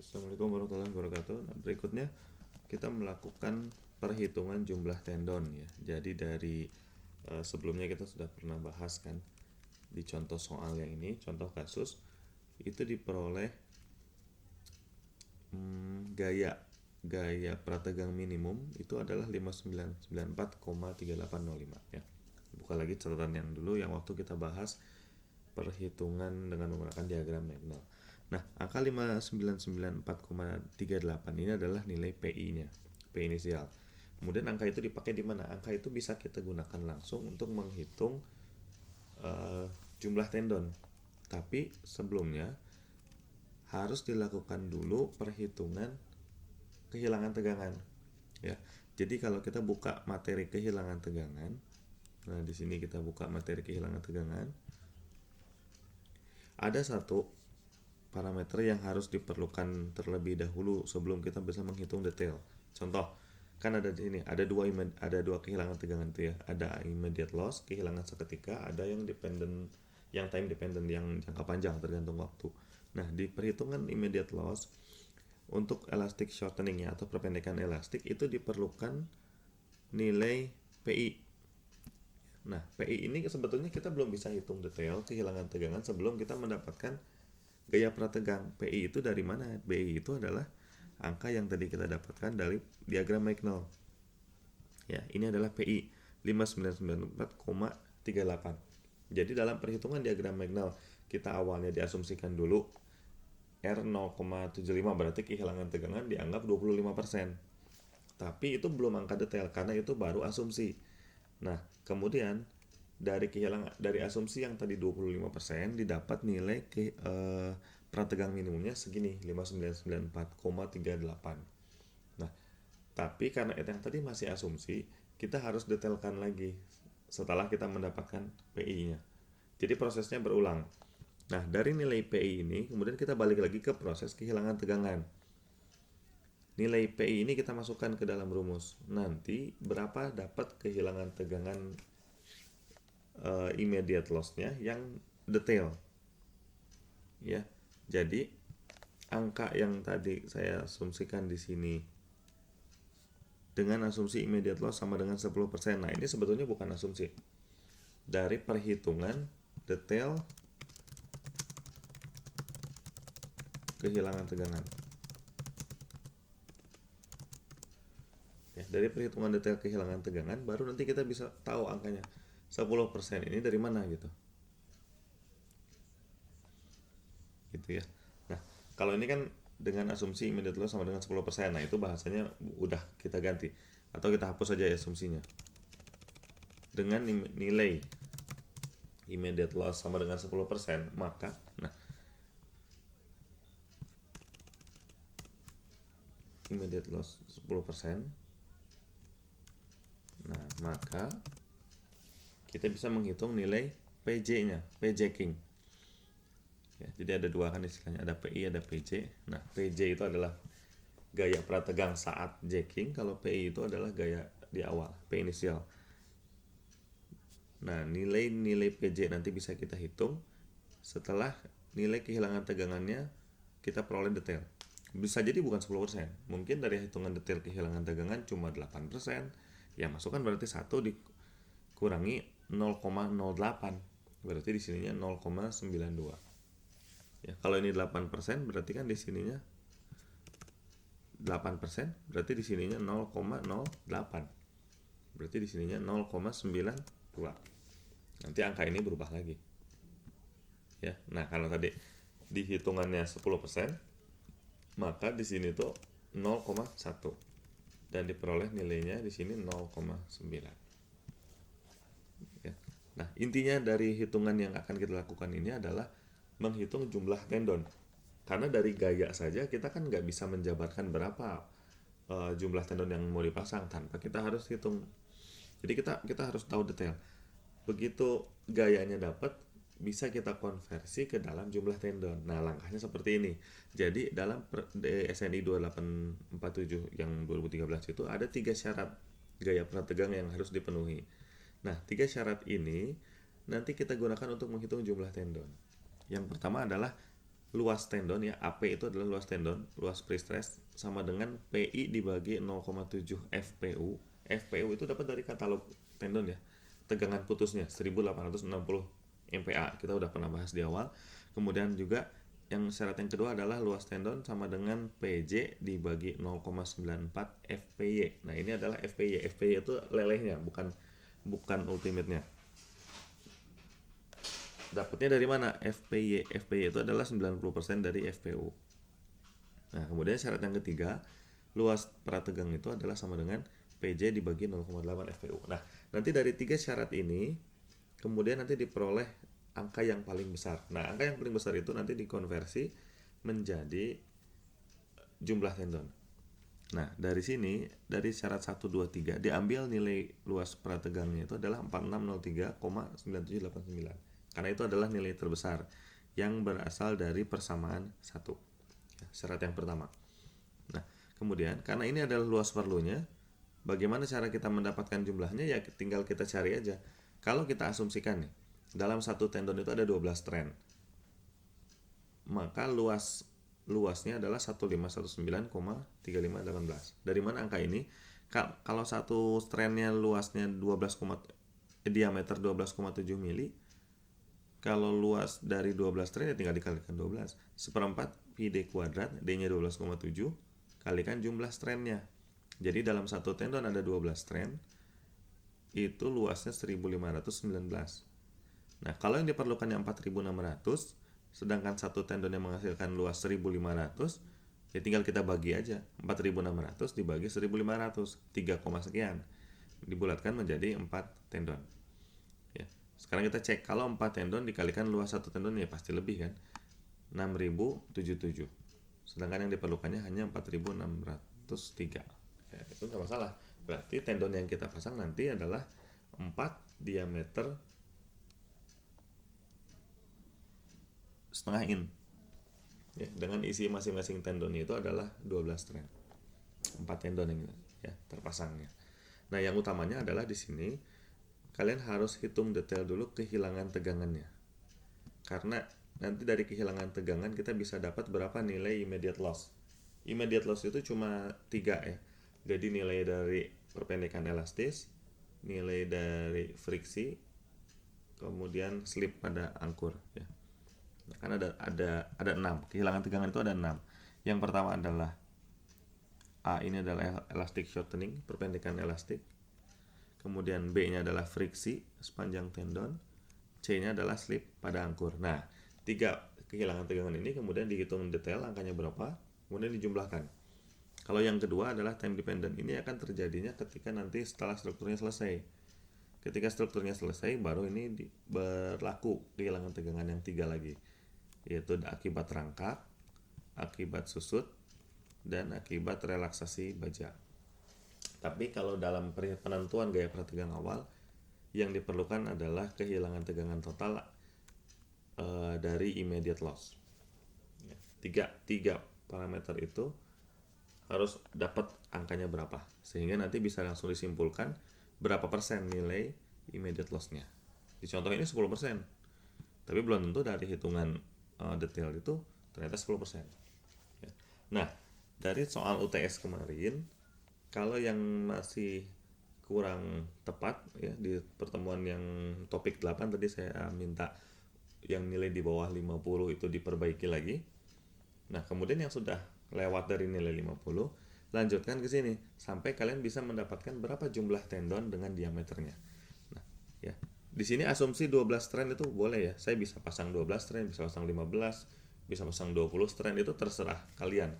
Assalamualaikum warahmatullahi wabarakatuh. Nah, berikutnya kita melakukan perhitungan jumlah tendon ya. Jadi dari sebelumnya kita sudah pernah bahas kan di contoh soal yang ini, contoh kasus itu diperoleh gaya gaya prategang minimum itu adalah 5994,3805 ya. Buka lagi catatan yang dulu yang waktu kita bahas perhitungan dengan menggunakan diagram Magnell. Nah, angka 5994,38 ini adalah nilai PI-nya, P inisial. Kemudian angka itu dipakai di mana? Angka itu bisa kita gunakan langsung untuk menghitung jumlah tendon. Tapi sebelumnya harus dilakukan dulu perhitungan kehilangan tegangan. Ya. Jadi kalau kita buka materi kehilangan tegangan, nah di sini kita buka materi kehilangan tegangan. Ada satu parameter yang harus diperlukan terlebih dahulu sebelum kita bisa menghitung detail. Contoh, kan ada di sini ada dua kehilangan tegangan itu ya. Ada immediate loss, kehilangan seketika, ada yang dependent, yang time dependent, yang jangka panjang tergantung waktu. Nah, di perhitungan immediate loss untuk elastic shortening ya atau perpendekan elastik itu diperlukan nilai PI. Nah, PI ini sebetulnya kita belum bisa hitung detail kehilangan tegangan sebelum kita mendapatkan gaya prategang. PI itu dari mana? PI itu adalah angka yang tadi kita dapatkan dari diagram Magnell. Ya, ini adalah PI 5994,38. Jadi dalam perhitungan diagram Magnell kita awalnya diasumsikan dulu R 0,75 berarti kehilangan tegangan dianggap 25%. Tapi itu belum angka detail karena itu baru asumsi. Nah, kemudian dari asumsi yang tadi 25% didapat nilai prategang minimumnya segini 5994,38. Nah, tapi karena yang tadi masih asumsi, kita harus detailkan lagi setelah kita mendapatkan PI-nya. Jadi prosesnya berulang. Nah, dari nilai PI ini kemudian kita balik lagi ke proses kehilangan tegangan. Nilai PI ini kita masukkan ke dalam rumus. Nanti berapa dapat kehilangan tegangan immediate loss-nya yang detail. Ya. Jadi angka yang tadi saya asumsikan di sini dengan asumsi immediate loss sama dengan 10%. Nah, ini sebetulnya bukan asumsi. Dari perhitungan detail kehilangan tegangan. Ya, dari perhitungan detail kehilangan tegangan baru nanti kita bisa tahu angkanya 10% ini dari mana gitu. Gitu ya. Nah, kalau ini kan dengan asumsi immediate loss sama dengan 10%. Nah, itu bahasanya udah kita ganti atau kita hapus saja ya asumsinya. Dengan nilai immediate loss sama dengan 10%, maka immediate loss 10%. Nah, maka kita bisa menghitung nilai PJ-nya, PJ King. Ya, jadi ada dua kan istilahnya, ada PI, ada PJ. Nah, PJ itu adalah gaya prategang saat jacking, kalau PI itu adalah gaya di awal, P inisial. Nah, nilai PJ nanti bisa kita hitung setelah nilai kehilangan tegangannya kita peroleh detail. Bisa jadi bukan 10%, mungkin dari hitungan detail kehilangan tegangan cuma 8%. Ya, masukkan berarti 1 dikurangi 0,08. Berarti di sininya 0,92. Ya, kalau ini 8% berarti kan di sininya 8%, berarti di sininya 0,08. Berarti di sininya 0,92. Nanti angka ini berubah lagi. Ya. Nah, kalau tadi dihitungannya 10%, maka di sini tuh 0,1. Dan diperoleh nilainya di sini 0,9. Ya. Nah, intinya dari hitungan yang akan kita lakukan ini adalah menghitung jumlah tendon. Karena dari gaya saja kita kan nggak bisa menjabarkan berapa jumlah tendon yang mau dipasang tanpa kita harus hitung. Jadi kita harus tahu detail. Begitu gayanya dapat, bisa kita konversi ke dalam jumlah tendon. Nah, langkahnya seperti ini. Jadi dalam SNI 2847 yang 2013 itu ada 3 syarat gaya prategang yang harus dipenuhi. Nah, 3 syarat ini nanti kita gunakan untuk menghitung jumlah tendon. Yang pertama adalah luas tendon ya, AP itu adalah luas tendon, luas prestress, sama dengan PI dibagi 0,7 FPU. FPU itu dapat dari katalog tendon ya, tegangan putusnya 1860 MPa, kita udah pernah bahas di awal. Kemudian juga yang syarat yang kedua adalah luas tendon sama dengan PJ dibagi 0,94 FPY. Nah ini adalah FPY. FPY itu lelehnya, bukan ultimate-nya. Dapatnya dari mana? FPY. FPY itu adalah 90% dari FPU. Nah kemudian syarat yang ketiga, luas prategang itu adalah sama dengan PJ dibagi 0,8 FPU. Nah nanti dari tiga syarat ini kemudian nanti diperoleh angka yang paling besar. Nah, angka yang paling besar itu nanti dikonversi menjadi jumlah tendon. Nah, dari sini, dari syarat 1, 2, 3, diambil nilai luas prategangnya itu adalah 4603,9789. Karena itu adalah nilai terbesar yang berasal dari persamaan 1. Syarat yang pertama. Nah, kemudian, karena ini adalah luas perlunya, bagaimana cara kita mendapatkan jumlahnya? Ya, tinggal kita cari aja. Kalau kita asumsikan nih, dalam satu tendon itu ada 12 strand, maka luasnya adalah 1519,3518. Dari mana angka ini? Kalau satu strandnya luasnya diameter 12,7 mili, kalau luas dari 12 strand ya tinggal dikalikan 12. Seperempat pi d kuadrat, d-nya 12,7, kalikan jumlah strandnya. Jadi dalam satu tendon ada 12 strand, itu luasnya 1519. Nah, kalau yang diperlukan yang 4600, sedangkan satu tendon yang menghasilkan luas 1500, ya tinggal kita bagi aja. 4600 dibagi 1500, 3, sekian. Dibulatkan menjadi 4 tendon. Ya. Sekarang kita cek, kalau 4 tendon dikalikan luas satu tendon ya pasti lebih kan. 6077. Sedangkan yang diperlukannya hanya 4603. Ya, itu nggak masalah. Berarti tendon yang kita pasang nanti adalah 4 diameter setengah in ya, dengan isi masing-masing tendon itu adalah 12 strand, 4 tendon yang ya terpasangnya. Nah yang utamanya adalah di sini kalian harus hitung detail dulu kehilangan tegangannya, karena nanti dari kehilangan tegangan kita bisa dapat berapa nilai immediate loss. Immediate loss itu cuma 3 ya, jadi nilai dari perpendekan elastis, nilai dari friksi, kemudian slip pada angkur ya. Kan ada 6, kehilangan tegangan itu ada 6. Yang pertama adalah A, ini adalah elastic shortening, perpendekan elastik. Kemudian B-nya adalah friksi sepanjang tendon. C-nya adalah slip pada angkur. Nah, 3 kehilangan tegangan ini kemudian dihitung detail angkanya berapa, kemudian dijumlahkan. Kalau yang kedua adalah time dependent, ini akan terjadinya ketika nanti setelah strukturnya selesai. Ketika strukturnya selesai, baru ini berlaku kehilangan tegangan yang 3 lagi, yaitu akibat rangkap, akibat susut, dan akibat relaksasi baja. Tapi kalau dalam penentuan gaya prategang awal, yang diperlukan adalah kehilangan tegangan total dari immediate loss. Tiga parameter itu harus dapat angkanya berapa, sehingga nanti bisa langsung disimpulkan berapa persen nilai immediate loss-nya. Di contoh ini 10%, tapi belum tentu dari hitungan detail itu ternyata 10%. Ya. Nah, dari soal UTS kemarin, kalau yang masih kurang tepat ya, di pertemuan yang topik 8 tadi saya minta yang nilai di bawah 50 itu diperbaiki lagi. Nah, kemudian yang sudah lewat dari nilai 50, lanjutkan ke sini sampai kalian bisa mendapatkan berapa jumlah tendon dengan diameternya. Nah, ya. Di sini asumsi 12 strand itu boleh ya. Saya bisa pasang 12 strand, bisa pasang 15, bisa pasang 20 strand, itu terserah kalian.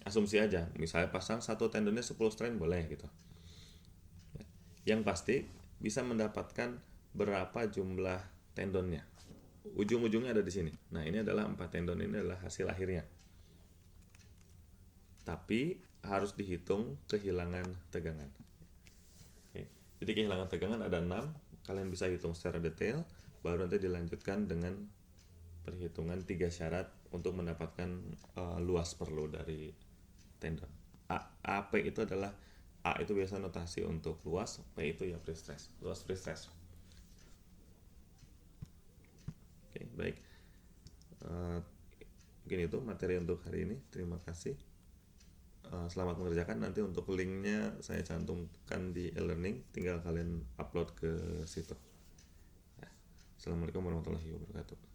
Asumsi aja, misalnya pasang satu tendonnya 10 strand boleh gitu. Yang pasti bisa mendapatkan berapa jumlah tendonnya. Ujung-ujungnya ada di sini. Nah, ini adalah 4 tendon, ini adalah hasil akhirnya. Tapi harus dihitung kehilangan tegangan. Oke. Jadi kehilangan tegangan ada 6, kalian bisa hitung secara detail, baru nanti dilanjutkan dengan perhitungan 3 syarat untuk mendapatkan luas perlu dari tendon. AP itu adalah, A itu biasa notasi untuk luas, P itu ya prestress, luas prestress. Oke, baik. mungkin itu materi untuk hari ini. Terima kasih. Selamat mengerjakan. Nanti untuk linknya saya cantumkan di e-learning, tinggal kalian upload ke situ. Assalamualaikum warahmatullahi wabarakatuh.